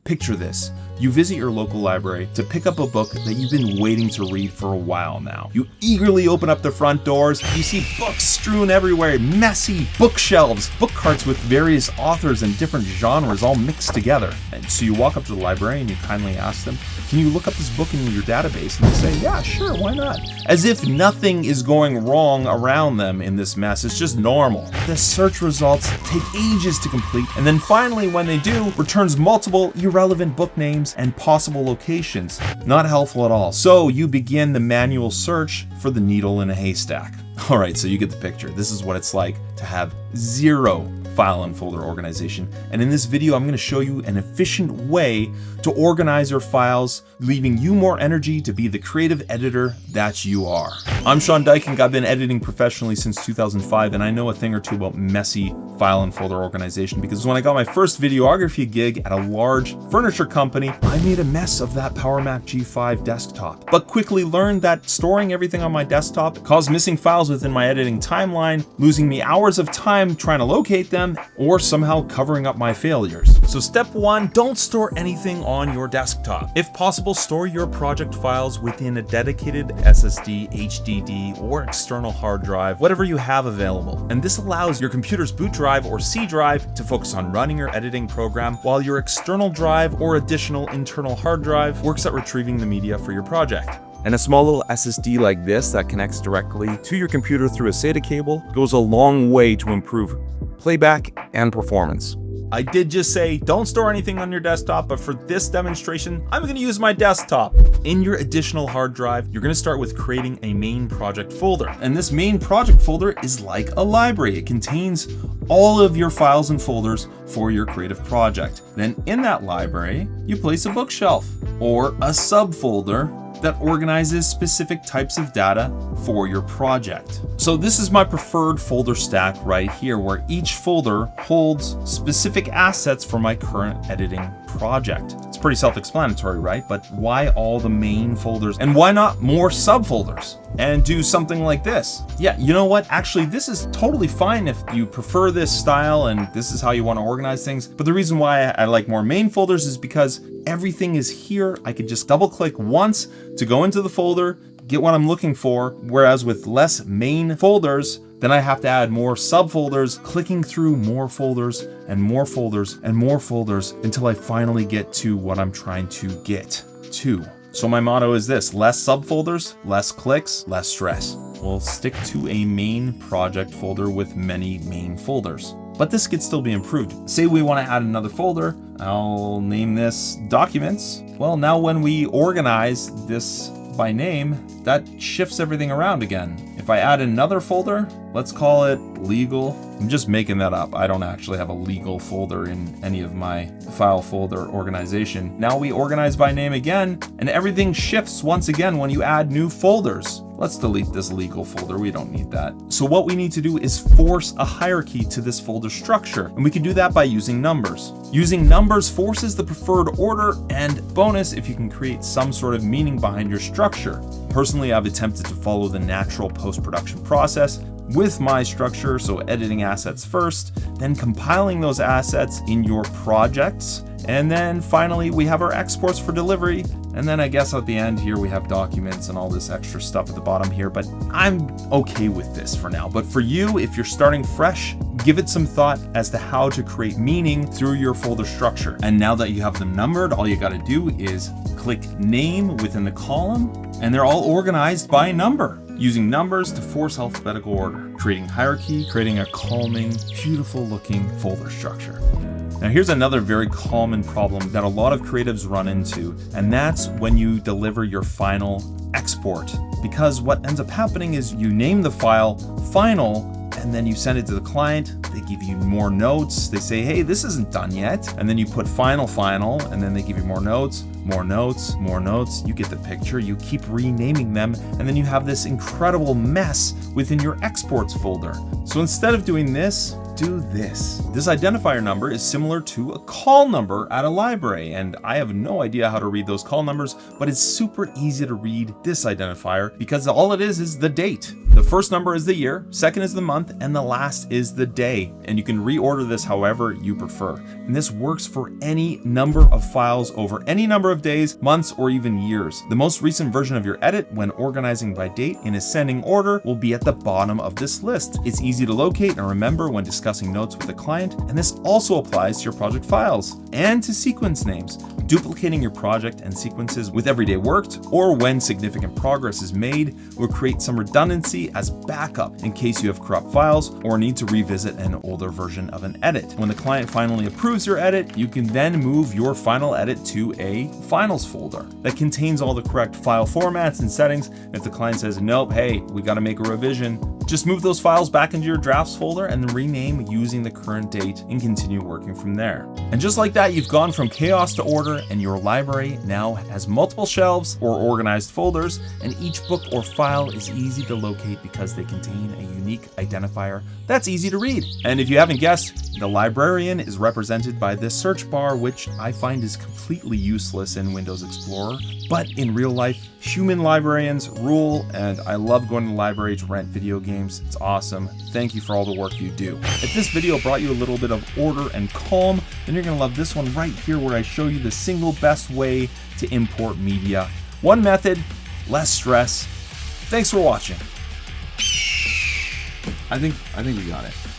Picture this. You visit your local library to pick up a book that you've been waiting to read for a while now. You eagerly open up the front doors, you see books strewn everywhere, messy bookshelves, book carts with various authors and different genres all mixed together. And so you walk up to the library and you kindly ask them, can you look up this book in your database? And they say, yeah, sure, why not? As if nothing is going wrong around them in this mess, it's just normal. The search results take ages to complete, and then finally when they do, returns multiple irrelevant book names and possible locations. Not helpful at all. So you begin the manual search for the needle in a haystack. All right, so you get the picture. This is what it's like to have zero file and folder organization. And in this video, I'm going to show you an efficient way to organize your files, leaving you more energy to be the creative editor that you are. I'm Sean Dykink. I've been editing professionally since 2005, and I know a thing or two about messy file and folder organization because when I got my first videography gig at a large furniture company, I made a mess of that Power Mac G5 desktop, but quickly learned that storing everything on my desktop caused missing files within my editing timeline, losing me hours of time trying to locate them, or somehow covering up my failures. So step one, don't store anything on your desktop. If possible, store your project files within a dedicated SSD, HDD, or external hard drive, whatever you have available. And this allows your computer's boot drive or C drive to focus on running your editing program, while your external drive or additional internal hard drive works at retrieving the media for your project. And a small little SSD like this that connects directly to your computer through a SATA cable goes a long way to improve playback and performance. I did just say don't store anything on your desktop, but for this demonstration, I'm going to use my desktop. In your additional hard drive, you're going to start with creating a main project folder. And this main project folder is like a library. It contains all of your files and folders for your creative project. Then in that library, you place a bookshelf or a subfolder that organizes specific types of data for your project. So this is my preferred folder stack right here, where each folder holds specific assets for my current editing project. It's pretty self-explanatory, right? But why all the main folders? And why not more subfolders? And do something like this. Yeah, you know what? Actually, this is totally fine if you prefer this style and this is how you want to organize things. But the reason why I like more main folders is because everything is here. I could just double click once to go into the folder, get what I'm looking for. Whereas with less main folders, then I have to add more subfolders, clicking through more folders and more folders and more folders until I finally get to what I'm trying to get to. So my motto is this: less subfolders, less clicks, less stress. We'll stick to a main project folder with many main folders. But this could still be improved. Say we want to add another folder. I'll name this Documents. Well, now when we organize this by name, that shifts everything around again. If I add another folder, let's call it Legal. I'm just making that up. I don't actually have a legal folder in any of my file folder organization. Now we organize by name again, and everything shifts once again when you add new folders. Let's delete this legal folder. We don't need that. So what we need to do is force a hierarchy to this folder structure. And we can do that by using numbers. Using numbers forces the preferred order, and bonus if you can create some sort of meaning behind your structure. Personally, I've attempted to follow the natural post-production process with my structure, so editing assets first, then compiling those assets in your projects, and then finally we have our exports for delivery, and then I guess at the end here we have documents and all this extra stuff at the bottom here, but I'm okay with this for now. But for you, if you're starting fresh, give it some thought as to how to create meaning through your folder structure. And now that you have them numbered, all you gotta do is click name within the column, and they're all organized by number, using numbers to force alphabetical order, creating hierarchy, creating a calming, beautiful looking folder structure. Now here's another very common problem that a lot of creatives run into, and that's when you deliver your final export. Because what ends up happening is you name the file final, and then you send it to the client, they give you more notes, they say, hey, this isn't done yet, and then you put final, and then they give you more notes, you get the picture, you keep renaming them, and then you have this incredible mess within your exports folder. So instead of doing this, do this. This identifier number is similar to a call number at a library, and I have no idea how to read those call numbers, but it's super easy to read this identifier because all it is the date. The first number is the year, second is the month, and the last is the day. And you can reorder this however you prefer. And this works for any number of files over any number of days, months, or even years. The most recent version of your edit, when organizing by date in ascending order, will be at the bottom of this list. It's easy to locate and remember when discussing notes with the client, and this also applies to your project files and to sequence names. Duplicating your project and sequences with everyday worked or when significant progress is made will create some redundancy as backup in case you have corrupt files or need to revisit an older version of an edit. When the client finally approves your edit, you can then move your final edit to a finals folder that contains all the correct file formats and settings. If the client says, nope, hey, we got to make a revision, just move those files back into your drafts folder and then rename using the current date and continue working from there. And just like that, you've gone from chaos to order, and your library now has multiple shelves or organized folders, and each book or file is easy to locate because they contain a unique identifier that's easy to read. And if you haven't guessed, the librarian is represented by this search bar, which I find is completely useless in Windows Explorer. But in real life, human librarians rule, and I love going to the library to rent video games. It's awesome. Thank you for all the work you do. If this video brought you a little bit of order and calm, then you're gonna love this one right here where I show you the single best way to import media. One method, less stress. Thanks for watching. I think we got it.